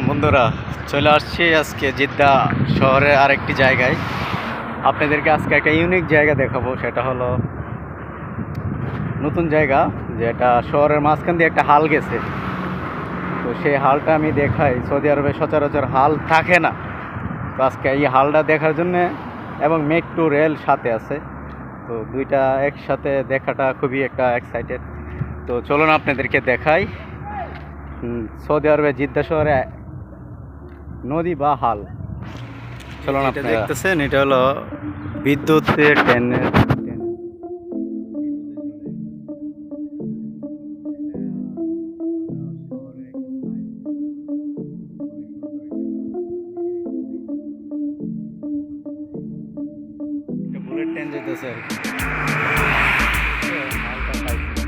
বন্ধুরা, চলে আসছি আজকে জেদ্দা শহরের আরেকটি জায়গায়। আপনাদেরকে আজকে একটা ইউনিক জায়গা দেখাবো। সেটা হলো নতুন জায়গা, যেটা শহরের মাঝখান দিয়ে একটা হাল গেছে। তো সেই হালটা আমি দেখাই। সৌদি আরবে সচরাচর হাল থাকে না, তো আজকে এই হালটা দেখার জন্যে, এবং মেট্রো রেল সাথে আছে, তো দুইটা একসাথে দেখাটা খুবই একটা এক্সাইটেড। তো চলুন আপনাদেরকে দেখাই সৌদি আরবে জিদ্দা শহরে নদী বা হাল। চলুন, আপনি দেখতেছেন এটা হলো বিদ্যুতের ট্রেনের বুলেট ট্রেন যেতেছে। হালটা পাইছি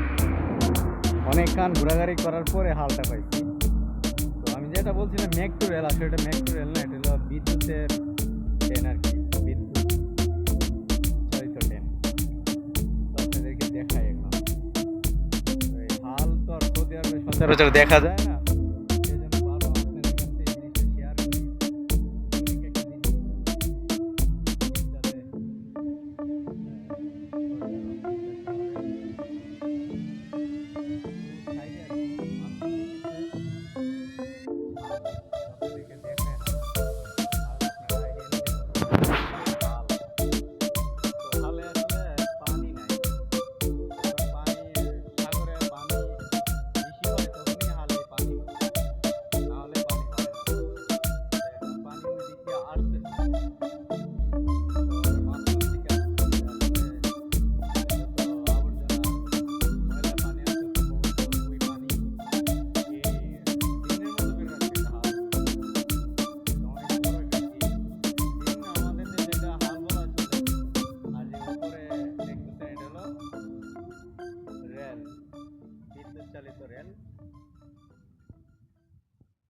অনেকক্ষণ ঘোরাঘুরি করার পরে, হালটা পাইছি। তো আমি যেটা বলছিলাম মেট্রো রেল, আসলে এটা মেট্রো রেল না, এটা হলো বিদ্যুতের ট্রেন আর কি, বিদ্যুৎ চালিত ট্রেন। তো আপনাদেরকে দেখাই এখন। এই হাল তো আর সৌদি আরবে সচরাচর দেখা যায় না, সেই জন্য ভালো আপনাদের কাছে এই জিনিসটা শেয়ার করি। ইউনিক একটা জিনিস যাতে সাইডে আর কি আপনাদেরকে দেখায় হাল। আপনারা আইডিয়া নিতে পারবেন। হাল তো হালে আসলে পানি নাই, যখন পানি সাগরে পানি বেশি হয় তখনই হালে পানি হয়, না হলে পানি হয় না। তো এখন পানি ওই দিক দিয়ে আসতেছে, শহরের মাঝখান থেকে আসতেছে। আসলে যত আবর্জনা ময়লা পানি আছে সম্ভবত ওই পানি দিনের মতো বের হচ্ছে একটা হাল। অনেক বড় একটা দিন, আমাদের দেশে এটা হাল বলা চলে। আর যে উপরে দেখতেছেন এটা হলো রেল, বিদ্যুৎ চালিত রেল।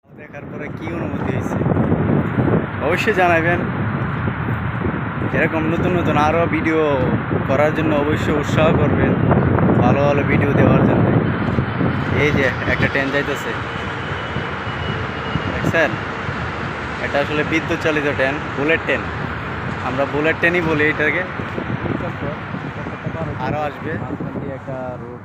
দেখার পরে কি অনুভূতি হয়েছে অবশ্যই জানাবেন। এরকম নতুন নতুন আরও ভিডিও করার জন্য অবশ্যই উৎসাহ করবেন, ভালো ভালো ভিডিও দেওয়ার জন্য। এই যে একটা ট্রেন যাইতেছে, দেখছেন? এটা আসলে বিদ্যুৎ চালিত ট্রেন, বুলেট ট্রেন। আমরা বুলেট ট্রেনই বলি এটাকে। আরও আসবে মাঝখান দিয়ে একটা রোড।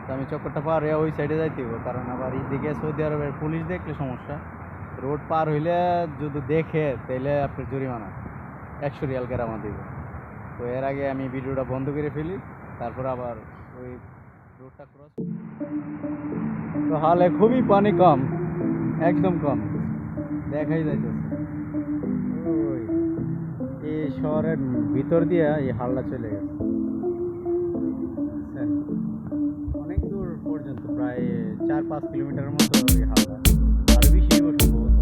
তো আমি চক্করটা পার হয়ে ওই সাইডে যাইতে হবে, কারণ আবার এইদিকে সৌদি আরবের পুলিশ দেখলে সমস্যা। রোড পার হইলে যদি দেখে তাহলে আপনার জরিমানা 100 রিয়াল কেরামা দিবে। তো এর আগে আমি ভিডিওটা বন্ধ করে ফেলি, তারপর আবার ওই রোডটা ক্রস। তো হালে খুবই পানি কম, একদম কম, দেখাই যাইতেছে। ওই এই শহরের ভিতর দিয়ে এই হালটা চলে গেছে, বুঝছেন? অনেক দূর পর্যন্ত, প্রায় 4-5 কিলোমিটারের মতো এই হালটা, আরো বেশি হইব সম্ভবত।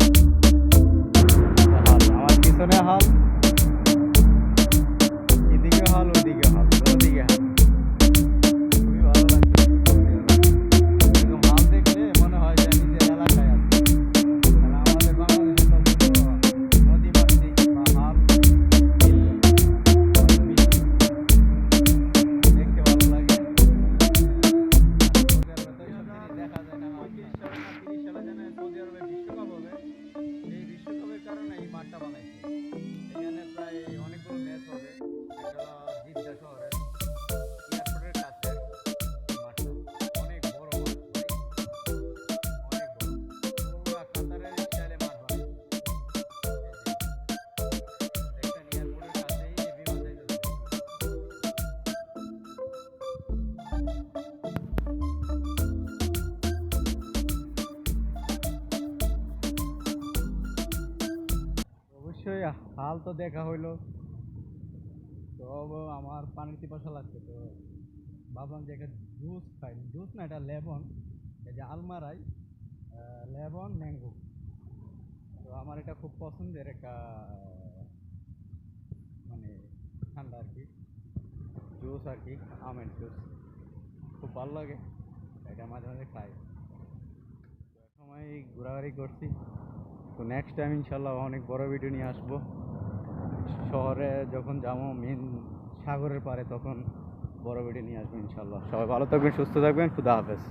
হাল আমার পিছনে হাল, এদিকে হাল, ওইদিকে হাল, ওদিকে হাল। খুবই ভালো লাগছে। এরকম হাল দেখলে মনে হয় যে নিজের এলাকায় আছে। কারণ আমাদের বাংলাদেশে তো শুধু নদী মাতৃক বা হাল বিল হয়তো বেশি দেখতে ভালো লাগে। সৌদি আরবে তো এইসব জিনিস দেখা যায় না। 25 সালে না 30 সালে যেন সৌদি আরবে বিশ্বকাপ হবে, এই বিশ্বকাপের কারণে এই মাঠটা বানাইছে। এখানে প্রায় অনেকগুলো ম্যাচ হবে। এটা জিদ্দা শহরের এয়ারপোর্টের কাছে এই মাঠটা, অনেক বড় মাঠ ভাই, অনেক বড়, পুরা কাতারের স্টাইলে মাঠ বানাইছে। এই যে দেখছেন, এয়ারপোর্টের কাছেই এই বিমান যাইতেছে। অবশ্যই হাল তো দেখা হইলো, তো আমার পানির পিপাসা লাগছে, তো ভাবলাম যে একটা জুস খাই। জুস না, এটা লেবন, এই যে আলমারাই লেবন ম্যাঙ্গো। তো আমার এটা খুব পছন্দের একটা মানে ঠান্ডা আর কি, জুস আর কি, আমের জুস খুব ভালো লাগে, এটা মাঝে মাঝে খাই। তো এক সময় ঘোরাঘুরি করছি, তো নেক্সট টাইম ইনশাল্লাহ অনেক বড় ভিডিও নিয়ে আসবো। শহরে যখন যাবো মেন সাগরের পাড়ে, তখন বড় ভিডিও নিয়ে আসবো ইনশাল্লাহ। সবাই ভালো থাকবেন, সুস্থ থাকবেন, খুদা হাফেজ।